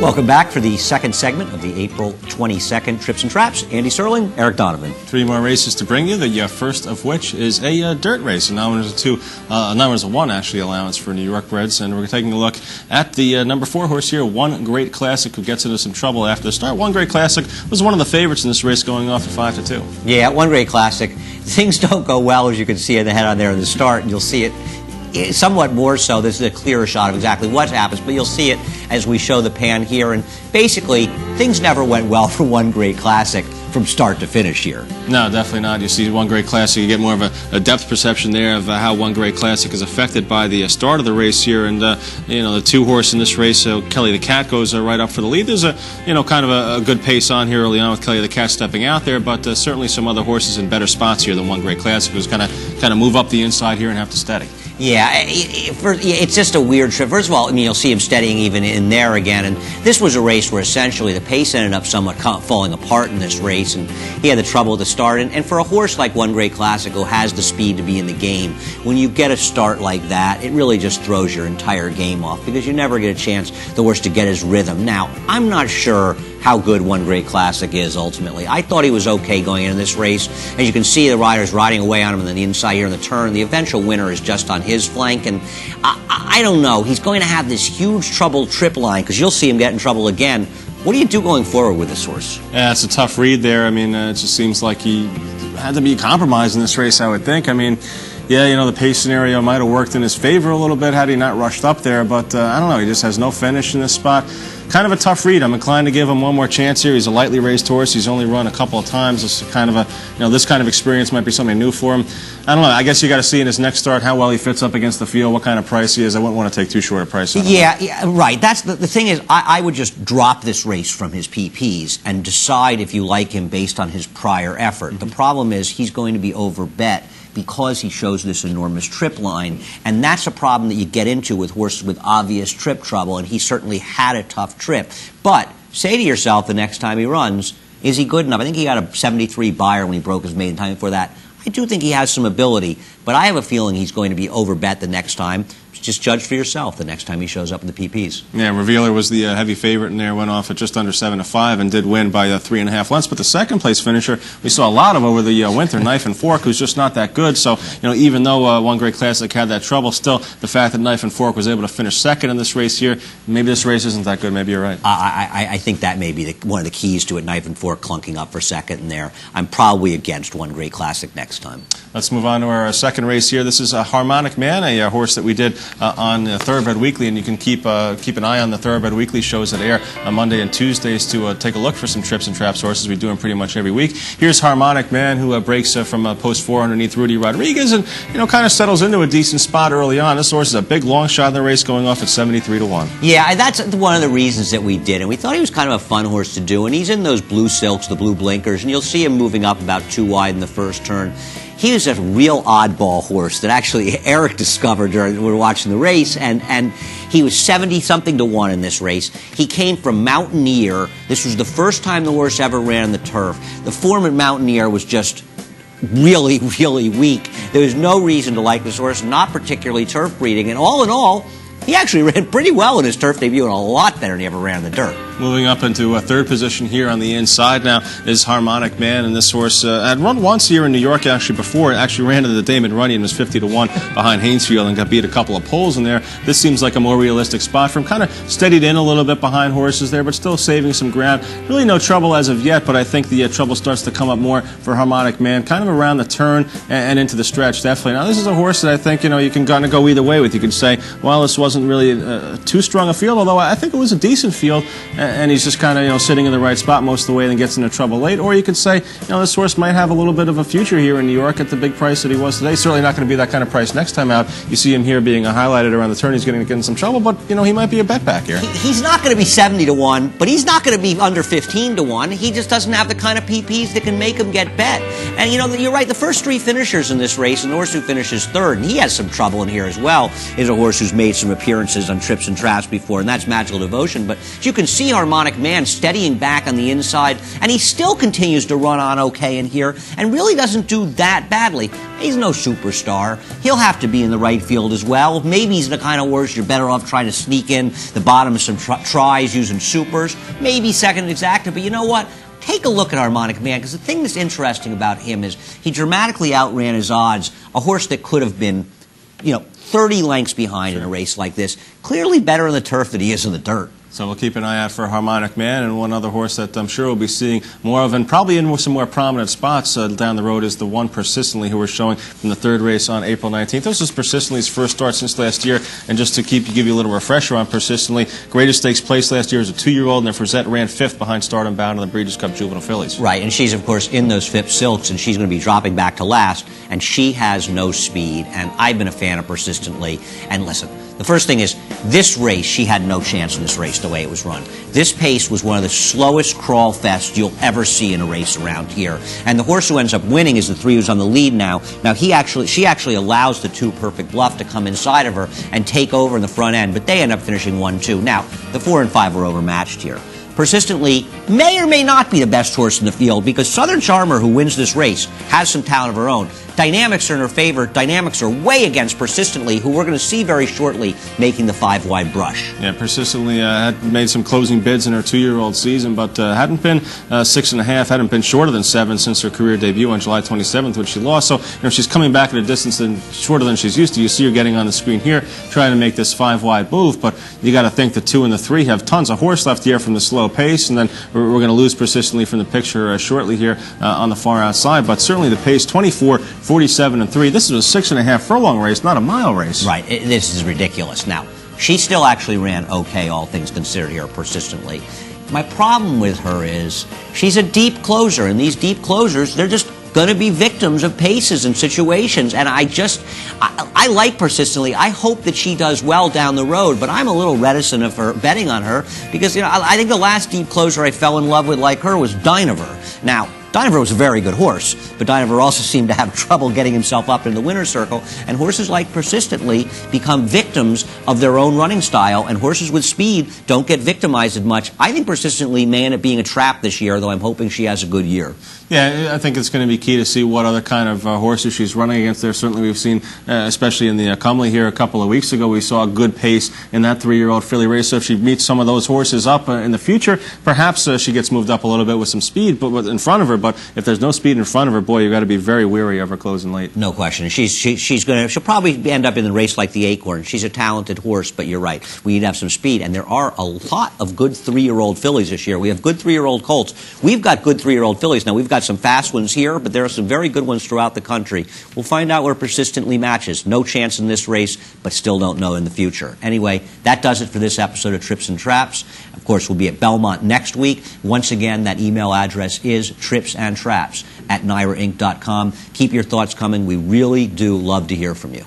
Welcome back for the second segment of the April 22nd Trips and Traps. Andy Serling, Eric Donovan. 3 more races to bring you, the first of which is a dirt race, a 9-1 actually allowance for New York breds, and we're taking a look at the number 4 horse here, One Great Classic, who gets into some trouble after the start. One Great Classic was one of the favorites in this race, going off at 5-2. Yeah, One Great Classic. Things don't go well, as you can see in the head on there in the start, and you'll see it somewhat more so. This is a clearer shot of exactly what happens, but you'll see it as we show the pan here. And basically, things never went well for One Great Classic from start to finish here. No, definitely not. You see One Great Classic, you get more of a depth perception there of how One Great Classic is affected by the start of the race here. And, the 2 horse in this race, Kelly the Cat goes right up for the lead. There's kind of a good pace on here early on with Kelly the Cat stepping out there, but certainly some other horses in better spots here than One Great Classic, who's kind of move up the inside here and have to steady. Yeah, it's just a weird trip. First of all, you'll see him steadying even in there again. And this was a race where essentially the pace ended up somewhat falling apart in this race, and he had the trouble to start. And for a horse like One Great Classic, who has the speed to be in the game, when you get a start like that, it really just throws your entire game off, because you never get a chance, the horse, to get his rhythm. Now, I'm not sure how good One Great Classic is ultimately. I thought he was okay going into this race. As you can see, the rider's riding away on him on the inside here in the turn. The eventual winner is just on his flank, and I don't know. He's going to have this huge trouble trip line, because you'll see him get in trouble again. What do you do going forward with this horse? Yeah, it's a tough read there. It just seems like he had to be compromised in this race, I would think. Yeah, the pace scenario might have worked in his favor a little bit had he not rushed up there, but I don't know, he just has no finish in this spot. Kind of a tough read. I'm inclined to give him one more chance here. He's a lightly raised horse. He's only run a couple of times. This is kind of this kind of experience might be something new for him. I don't know. I guess you got to see in his next start how well he fits up against the field, what kind of price he is. I wouldn't want to take too short a price on him. Yeah, right. That's the thing is, I would just drop this race from his PPs and decide if you like him based on his prior effort. Mm-hmm. The problem is he's going to be overbet because he shows this enormous trip line, and that's a problem that you get into with horses with obvious trip trouble, and he certainly had a tough trip. But say to yourself the next time he runs, is he good enough? I think he got a 73 buyer when he broke his maiden time before that. I do think he has some ability, but I have a feeling he's going to be overbet the next time. Just judge for yourself the next time he shows up in the PPs. Yeah, Revealer was the heavy favorite in there, went off at just under 7-5 and did win by 3.5 lengths. But the second place finisher we saw a lot of over the winter, Knife and Fork, who's just not that good. So, even though One Great Classic had that trouble, still the fact that Knife and Fork was able to finish second in this race here, maybe this race isn't that good. Maybe you're right. I think that may be one of the keys to it, Knife and Fork clunking up for second in there. I'm probably against One Great Classic next time. Let's move on to our second race here. This is a Harmonic Man, a horse that we did on Thoroughbred Weekly, and you can keep an eye on the Thoroughbred Weekly shows that air on Monday and Tuesdays to take a look for some Trips and Traps horses. We do them pretty much every week. Here's Harmonic Man, who breaks from post 4 underneath Rudy Rodriguez and kind of settles into a decent spot early on. This horse is a big long shot in the race, going off at 73-1. Yeah, that's one of the reasons that we did, and we thought he was kind of a fun horse to do, and he's in those blue silks, the blue blinkers, and you'll see him moving up about 2 wide in the first turn. He was a real oddball horse that actually Eric discovered during we were watching the race, and he was 70-something to 1 in this race. He came from Mountaineer. This was the first time the horse ever ran the turf. The form at Mountaineer was just really, really weak. There was no reason to like this horse, not particularly turf breeding, and all in all, he actually ran pretty well in his turf debut and a lot better than he ever ran in the dirt. Moving up into a third position here on the inside now is Harmonic Man, and this horse had run once here in New York actually before. It actually ran into the Damon Runyon and was 50-1 behind Haynesfield and got beat a couple of poles in there. This seems like a more realistic spot for him. Kind of steadied in a little bit behind horses there, but still saving some ground. Really no trouble as of yet, but I think the trouble starts to come up more for Harmonic Man, kind of around the turn and into the stretch, definitely. Now, this is a horse that I think, you can kind of go either way with. You could say, well, this wasn't really too strong a field, although I think it was a decent field, and he's just kind of, sitting in the right spot most of the way and then gets into trouble late. Or you could say, this horse might have a little bit of a future here in New York at the big price that he was today. Certainly not going to be that kind of price next time out. You see him here being highlighted around the turn. He's going to get in some trouble, but, he might be a bet back here. He's not going to be 70-1, but he's not going to be under 15-1. He just doesn't have the kind of PPs that can make him get bet. And, you're right, the first 3 finishers in this race, and the horse who finishes third, and he has some trouble in here as well, is a horse who's made some appearances appearances on Trips and Traps before, and that's Magical Devotion. But as you can see, Harmonic Man steadying back on the inside, and he still continues to run on okay in here, and really doesn't do that badly. He's no superstar. He'll have to be in the right field as well. Maybe he's the kind of horse you're better off trying to sneak in the bottom of some tries using supers. Maybe second exacta, but you know what? Take a look at Harmonic Man, because the thing that's interesting about him is he dramatically outran his odds, a horse that could have been, 30 lengths behind in a race like this. Clearly better on the turf than he is in the dirt. So we'll keep an eye out for Harmonic Man, and one other horse that I'm sure we'll be seeing more of, and probably in some more prominent spots down the road, is the one Persistently, who we're showing from the third race on April 19th. This is Persistently's first start since last year, and just to give you a little refresher on Persistently, greatest stakes place last year as a 2-year-old, and then Frazette ran 5th behind Stardom Bound in the Breeders' Cup Juvenile Fillies. Right, and she's, of course, in those Phipps Silks, and she's going to be dropping back to last, and she has no speed, and I've been a fan of Persistently. And listen, the first thing is, this race, she had no chance in this race the way it was run. This pace was one of the slowest crawl fests you'll ever see in a race around here. And the horse who ends up winning is the 3 who's on the lead now. Now, she actually allows the 2 Perfect Bluff to come inside of her and take over in the front end, but they end up finishing 1-2. Now, the 4 and 5 are overmatched here. Persistently may or may not be the best horse in the field, because Southern Charmer, who wins this race, has some talent of her own. Dynamics are in her favor. Dynamics are way against Persistently, who we're going to see very shortly making the 5-wide brush. Yeah, Persistently had made some closing bids in her 2-year-old season, but hadn't been 6.5, hadn't been shorter than 7 since her career debut on July 27th, which she lost. So she's coming back at a distance shorter than she's used to. You see her getting on the screen here, trying to make this 5-wide move, but you got to think the 2 and the 3 have tons of horse left here from the slow pace, and then we're going to lose Persistently from the picture shortly here on the far outside. But certainly the pace, 24, 47, and 3. This is a 6.5 furlong race, not a mile race. Right. This is ridiculous. Now, she still actually ran okay, all things considered here, Persistently. My problem with her is she's a deep closer, and these deep closers, they're just going to be victims of paces and situations, and I like Persistently. I hope that she does well down the road, but I'm a little reticent of her betting on her, because I think the last deep closer I fell in love with like her was Donovan. Now, Donovan was a very good horse, but Donovan also seemed to have trouble getting himself up in the winner's circle, and horses like Persistently become victims of their own running style, and horses with speed don't get victimized as much. I think Persistently may end up being a trap this year, though I'm hoping she has a good year. Yeah, I think it's going to be key to see what other kind of horses she's running against there. Certainly we've seen, especially in the Cumley here a couple of weeks ago, we saw a good pace in that 3-year-old filly race. So if she meets some of those horses up in the future, perhaps she gets moved up a little bit with some speed in front of her. But if there's no speed in front of her, boy, you've got to be very weary of her closing late. No question. She'll probably end up in the race like the Acorn. She's a talented horse, but you're right. We need to have some speed, and there are a lot of good 3-year-old fillies this year. We have good 3-year-old colts. We've got good 3-year-old fillies. Now, we've got some fast ones here, but there are some very good ones throughout the country. We'll find out where Persistently matches. No chance in this race, but still don't know in the future. Anyway, that does it for this episode of Trips and Traps. Of course, we'll be at Belmont next week. Once again, that email address is tripsandtraps@NYRAinc.com. Keep your thoughts coming. We really do love to hear from you.